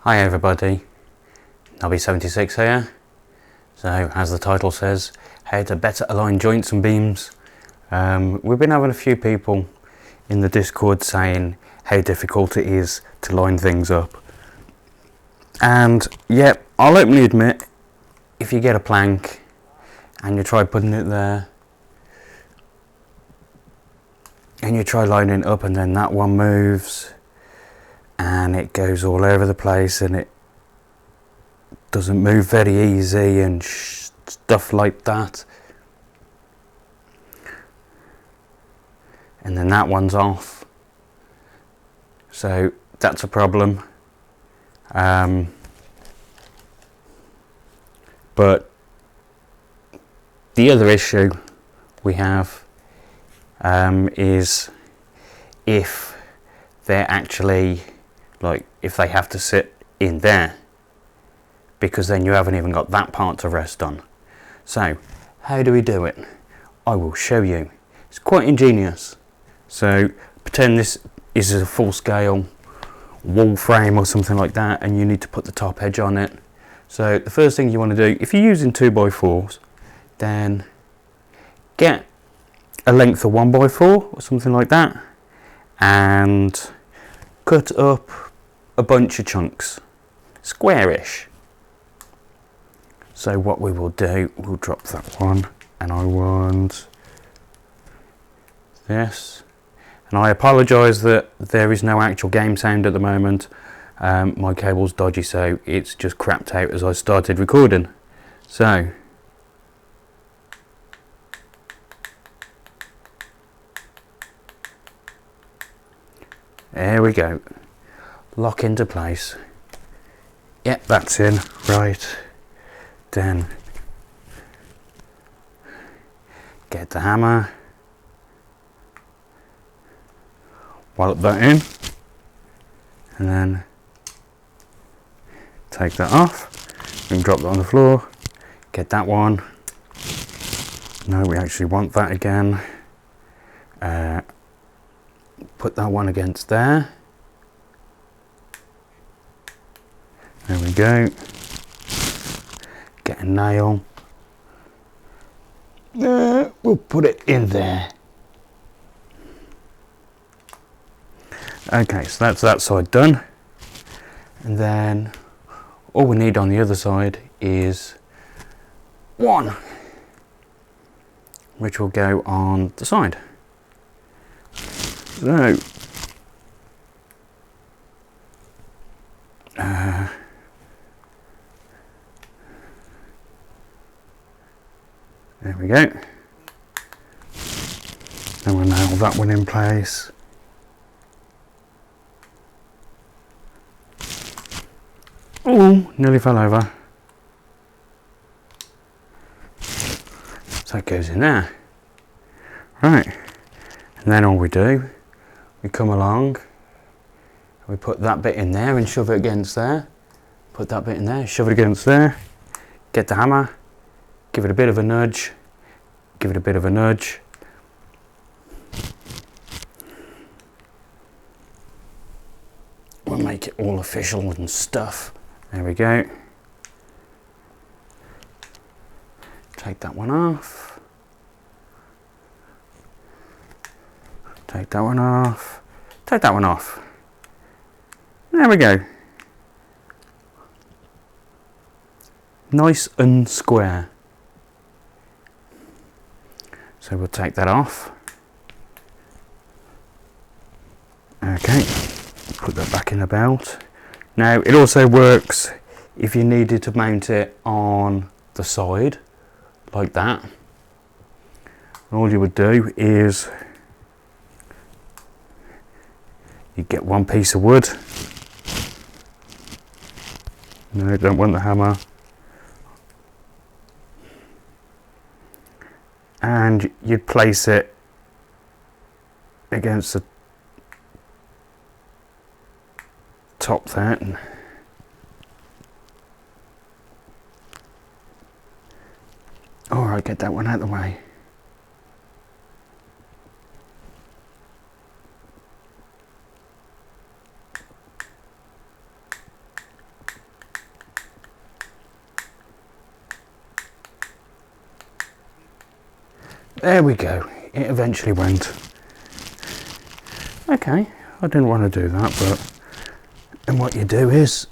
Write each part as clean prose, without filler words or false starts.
Hi everybody, Nobby76 here. So as the title says, how to better align joints and beams. We've been having a few people in the Discord saying how difficult it is to line things up. And yeah, I'll openly admit, if you get a plank and you try putting it there and you try lining it up and then that one moves and it goes all over the place and it doesn't move very easy and stuff like that, and then that one's off, so that's a problem. But the other issue we have is if they're actually, like, if they have to sit in there, because then you haven't even got that part to rest on. So how do we do it? I will show you. It's quite ingenious. So pretend this is a full scale wall frame or something like that, and you need to put the top edge on it. So the first thing you want to do, if you're using 2x4s, then get a length of 1x4 or something like that and cut up a bunch of chunks, squarish. So what we will do, we'll drop that one, and I want this. And I apologise that there is no actual game sound at the moment. My cable's dodgy, so it's just crapped out as I started recording. So there we go. Lock into place. Yep, that's in. Right. Then get the hammer, wallop that in, and then take that off and drop that on the floor. Get that one. No, we actually want that again. Put that one against there. There we go. Get a nail. We'll put it in there. Okay, so that's that side done. And then all we need on the other side is one, which will go on the side. So there we go. Then we'll nail that one in place. Oh, nearly fell over. So that goes in there. Right. And then all we do, we come along, we put that bit in there and shove it against there. Put that bit in there, shove it against there. Get the hammer, give it a bit of a nudge, give it a bit of a nudge. We'll make it all official and stuff. There we go. Take that one off. Take that one off. Take that one off. There we go. Nice and square. So we'll take that off. Okay, put that back in the belt. Now it also works if you needed to mount it on the side, like that. All you would do is you get one piece of wood. No, don't want the hammer. And you'd place it against the top there. Alright, get that one out of the way. There we go. It eventually went. Okay, I didn't want to do that, but and what you do is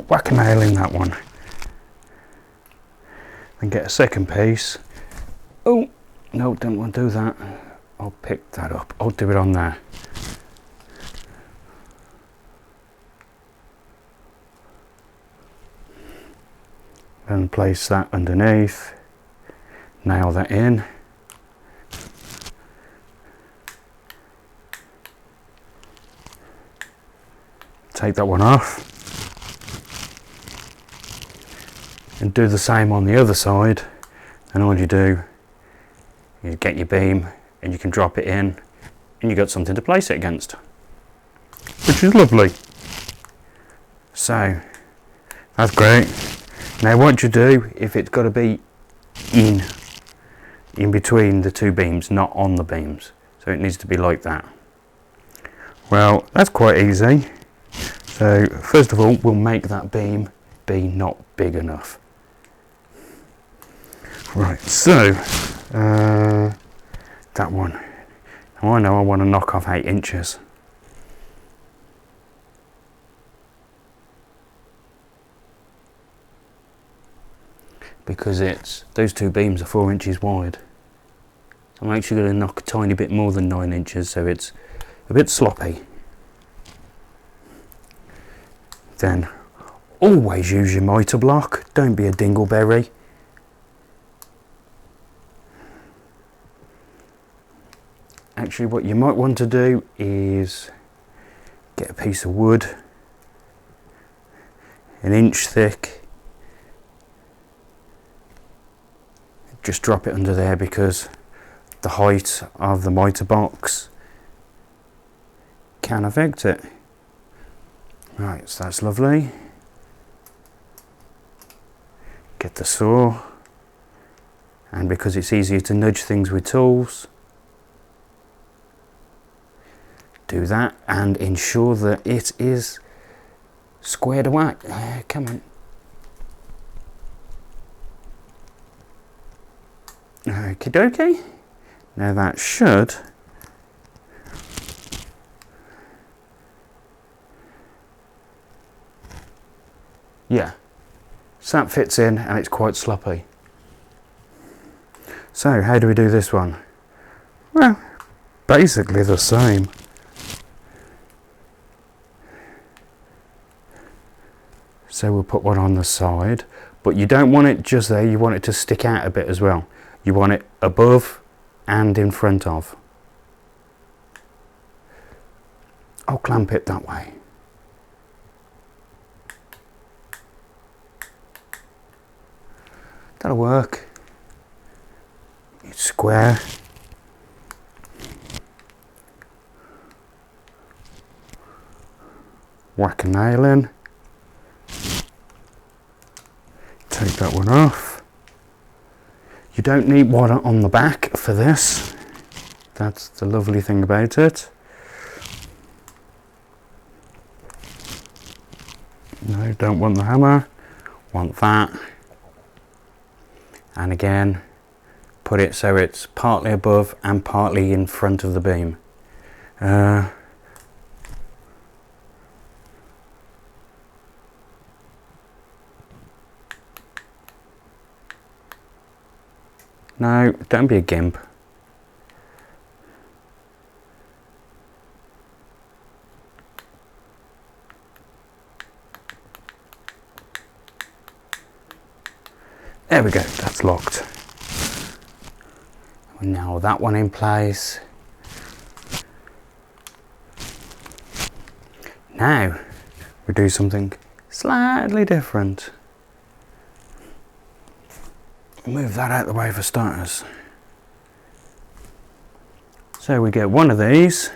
whack a nail in that one. Then get a second piece. Oh, no, don't want to do that. I'll pick that up. I'll do it on there. Then place that underneath. Nail that in. Take that one off. And do the same on the other side. And all you do is get your beam and you can drop it in and you got something to place it against, which is lovely. So that's great. Now what you do, if it's got to be in between the two beams, not on the beams, so it needs to be like that. Well, that's quite easy. So first of all, we'll make that beam be not big enough. Right, so that one. Now I know I want to knock off 8 inches. Because those two beams are 4 inches wide. I'm actually going to knock a tiny bit more than 9 inches, so it's a bit sloppy. Then always use your mitre block, don't be a dingleberry. Actually, what you might want to do is get a piece of wood, 1 inch thick. Just drop it under there because the height of the mitre box can affect it. Right, so that's lovely. Get the saw, and because it's easier to nudge things with tools, do that and ensure that it is squared away. Come on. Okie dokie. Now that should so that fits in and it's quite sloppy. So how do we do this one? Well, basically the same. So we'll put one on the side, but you don't want it just there, you want it to stick out a bit as well. You want it above and in front of. I'll clamp it that way. That'll work. It's square. Whack a nail in. Take that one off. You don't need one on the back for this. That's the lovely thing about it. No, don't want the hammer. Want that. And again, put it so it's partly above and partly in front of the beam. No, don't be a gimp. There we go, that's locked. Now that one in place. Now we do something slightly different. Move that out of the way for starters. So we get one of these.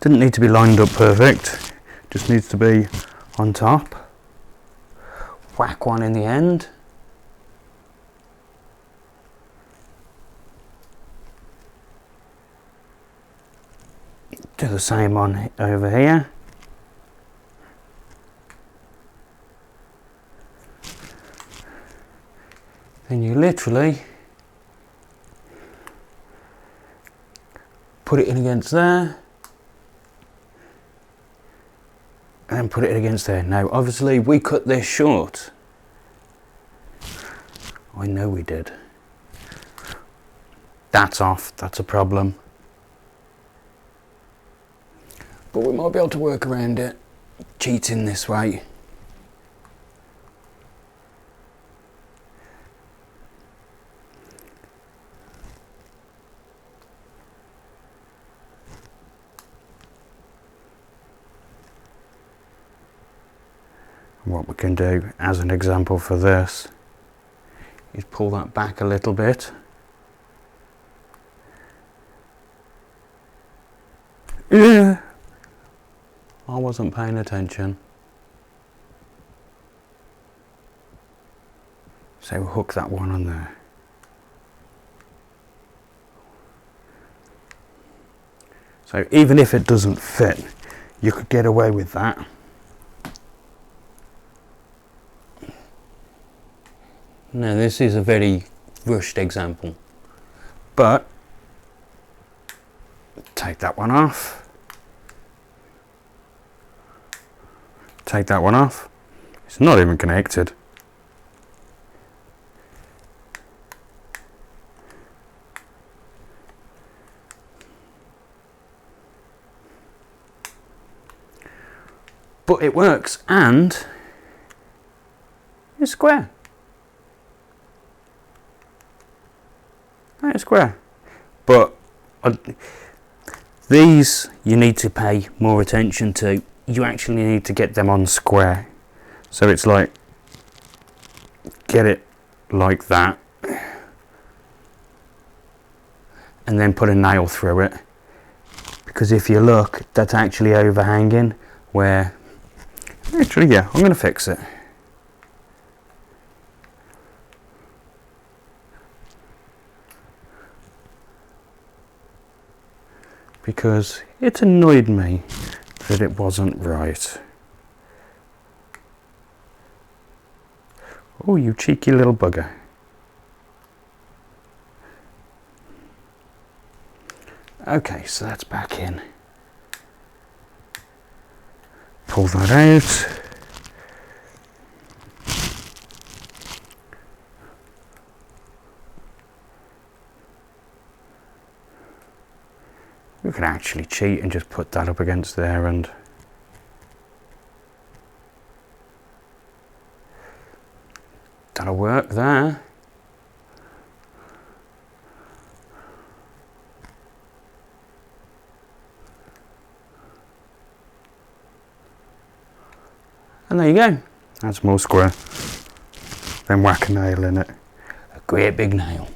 Didn't need to be lined up perfect, just needs to be on top. Whack one in the end. Do the same on over here. then you literally put it in against there and then put it in against there. Now obviously we cut this short. I know we did. That's off, that's a problem. But we might be able to work around it, cheating this way. What we can do as an example for this is pull that back a little bit. Yeah, I wasn't paying attention. So we'll hook that one on there. So even if it doesn't fit, you could get away with that. Now this is a very rushed example, but take that one off, take that one off, it's not even connected. But it works and it's square. It's square. But these you need to pay more attention to. You actually need to get them on square. So it's like, get it like that and then put a nail through it. Because if you look, that's actually overhanging where, actually yeah, I'm going to fix it. Because it annoyed me that it wasn't right. Oh, you cheeky little bugger. Okay, so that's back in. Pull that out. We could actually cheat and just put that up against there and that'll work there. And there you go. That's more square. Then whack a nail in it. A great big nail.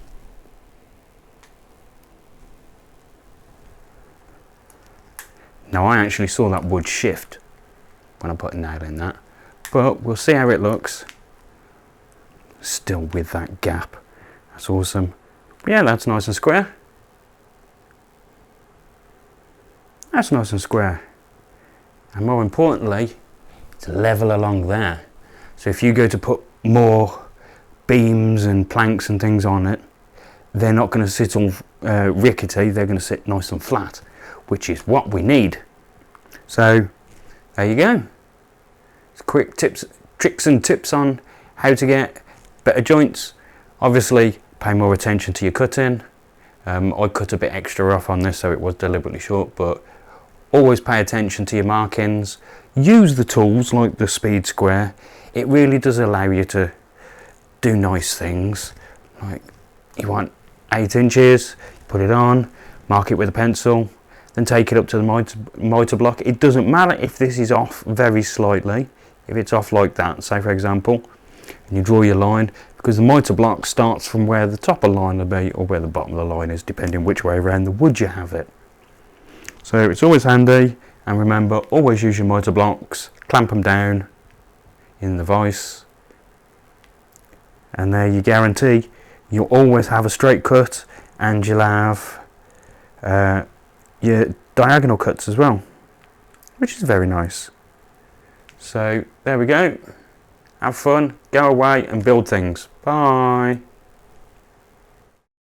Now I actually saw that wood shift when I put a nail in that, but we'll see how it looks. Still with that gap. That's awesome. Yeah, that's nice and square. That's nice and square. And more importantly, it's level along there. So if you go to put more beams and planks and things on it, they're not going to sit all rickety, they're going to sit nice and flat, which is what we need. So there you go. It's quick tips, tricks and tips on how to get better joints. Obviously pay more attention to your cutting. I cut a bit extra off on this, so it was deliberately short, but always pay attention to your markings. Use the tools like the speed square. It really does allow you to do nice things. Like you want 8 inches, put it on, mark it with a pencil, then take it up to the mitre block. It doesn't matter if this is off very slightly. If it's off like that, say for example, and you draw your line, because the mitre block starts from where the top of the line will be or where the bottom of the line is, depending which way around the wood you have it. So it's always handy, and remember, always use your mitre blocks, clamp them down in the vise, and there you guarantee you'll always have a straight cut, and you'll have your diagonal cuts as well, which is very nice. So there we go. Have fun, go away and build things. Bye.